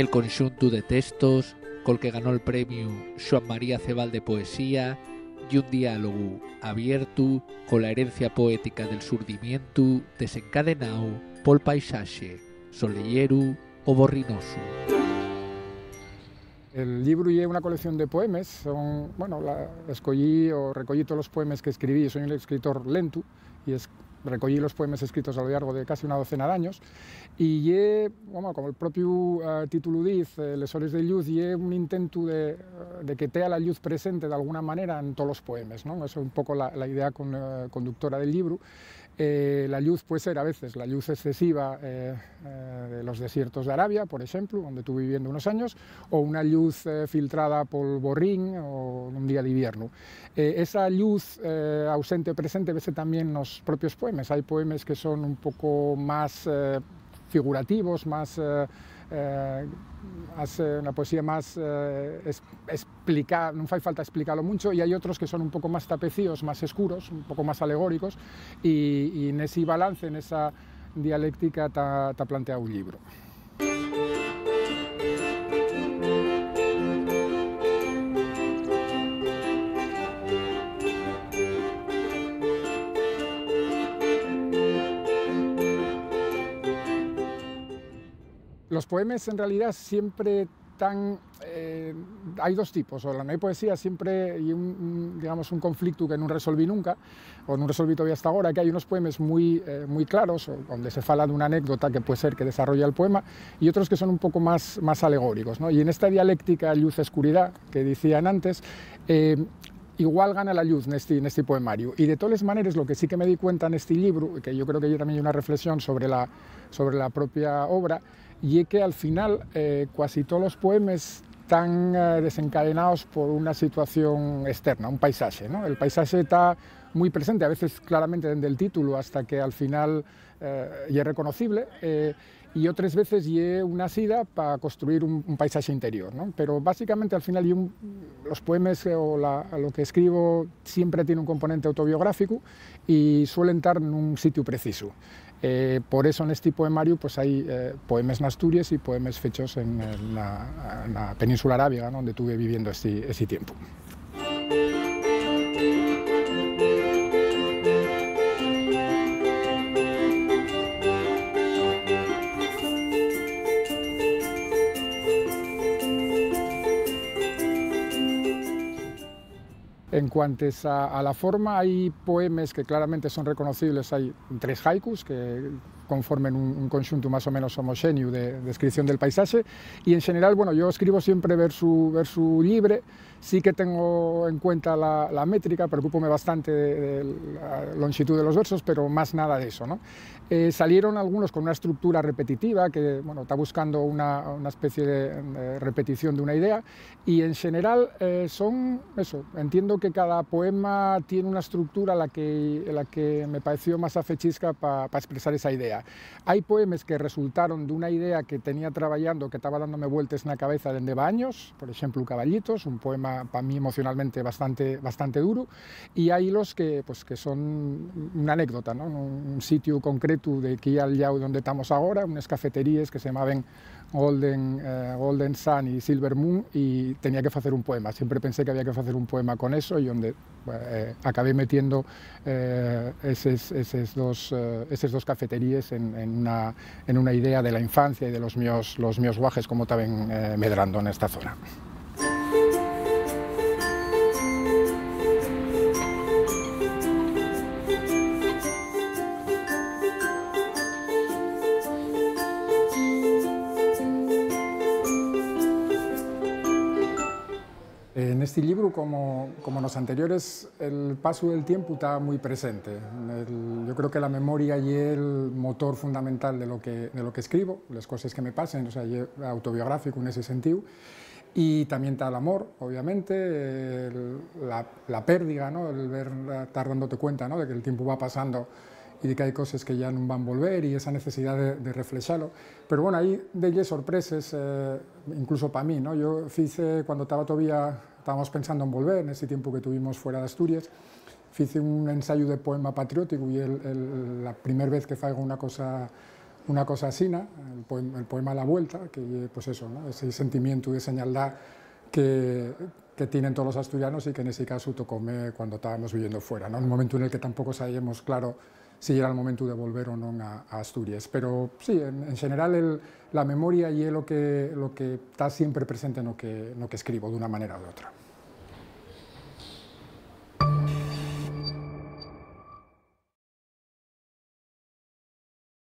el conxunto de textos col que ganó el premio Xoan María Cebal de Poesía y un diálogo abierto con la herencia poética del surdimiento desencadenado pol paisaxe soleyero o borrinoso. El libro é unha colección de poemas, son, bueno, recollí todos os poemas que escribí, soy un escritor lento e recollí los poemas escritos a lo largo de casi una docena de años y bueno, como el propio título dice, Les hores de lluz, y un intento de que tea la luz presente de alguna manera en todos los poemas, ¿no? Eso es un poco la idea conductora del libro. La luz puede ser a veces la luz excesiva de los desiertos de Arabia, por ejemplo, donde estuve viviendo unos años, o una luz filtrada por borrín o un día de invierno. Esa luz ausente o presente ves también en los propios poemas. Hay poemas que son un poco más figurativos, más una poesía más explicada, no fai falta explicarlo mucho, y hay otros que son un poco más tapecíos, más oscuros, un poco más alegóricos, y en ese balance, en esa dialéctica está planteado un libro. Los poemas en realidad siempre hay dos tipos, o la poesía siempre hay digamos, un conflicto que no resolví nunca, o no resolví todavía hasta ahora, que hay unos poemas muy claros, donde se fala de una anécdota que puede ser que desarrolla el poema, y otros que son un poco más alegóricos, ¿no? Y en esta dialéctica luz-oscuridad que decían antes, igual gana la luz en este poemario. Y de todas maneras, lo que sí que me di cuenta en este libro, que yo creo que yo también hay una reflexión sobre la propia obra, y es que al final casi todos los poemas están desencadenados por una situación externa, un paisaje, ¿no? El paisaje está muy presente, a veces claramente desde el título, hasta que al final ya es reconocible, y otras veces ya una sida para construir un paisaje interior, ¿no? Pero básicamente al final los poemas o lo que escribo siempre tiene un componente autobiográfico y suelen estar en un sitio preciso. Por eso en este poemario pues hay poemas en Asturias y poemas fechos en la península arábiga, ¿no? Donde estuve viviendo ese tiempo. En cuanto a la forma, hay poemas que claramente son reconocibles, hay 3 haikus que conformen un conjunto más o menos homogéneo de descripción del paisaje, y en general, bueno, yo escribo siempre verso libre, sí que tengo en cuenta la métrica, preocúpome bastante de la longitud de los versos, pero más nada de eso, ¿no? Salieron algunos con una estructura repetitiva, que bueno, está buscando una especie de repetición de una idea, y en general son eso, entiendo que cada poema tiene una estructura la que me pareció más afechisca para expresar esa idea. Hay poemas que resultaron de una idea que tenía trabajando, que estaba dándome vueltas en la cabeza desde años, por ejemplo, Caballitos, un poema para mí emocionalmente bastante duro, y hay los que son una anécdota, ¿no? Un sitio concreto de aquí al lado donde estamos ahora, unas cafeterías que se llamaban Golden Sun y Silver Moon, y tenía que hacer un poema. Siempre pensé que había que hacer un poema con eso, y donde acabé metiendo esas dos cafeterías en una idea de la infancia y de los míos guajes como estaban medrando en esta zona. En este libro, como en los anteriores, el paso del tiempo está muy presente. Yo creo que la memoria y el motor fundamental de lo que escribo, las cosas que me pasan, o sea, es autobiográfico en ese sentido. Y también está el amor, obviamente, la pérdida, ¿no? El estar dándote cuenta, ¿no? De que el tiempo va pasando y de que hay cosas que ya no van a volver, y esa necesidad de reflejarlo. Pero bueno, hay de ellas sorpresas, incluso para mí, ¿no? Yo hice, cuando estábamos pensando en volver, en ese tiempo que tuvimos fuera de Asturias, hice un ensayo de poema patriótico, y la primera vez que hago una cosa una cosa asina, el poema La Vuelta, que pues eso, ¿no? Ese sentimiento de señaldad que tienen todos los asturianos y que en ese caso tocóme cuando estábamos viviendo fuera, ¿no? Un momento en el que tampoco sabíamos claro si era el momento de volver o no a Asturias. Pero sí, en general la memoria y lo que está siempre presente en lo que escribo de una manera o de otra.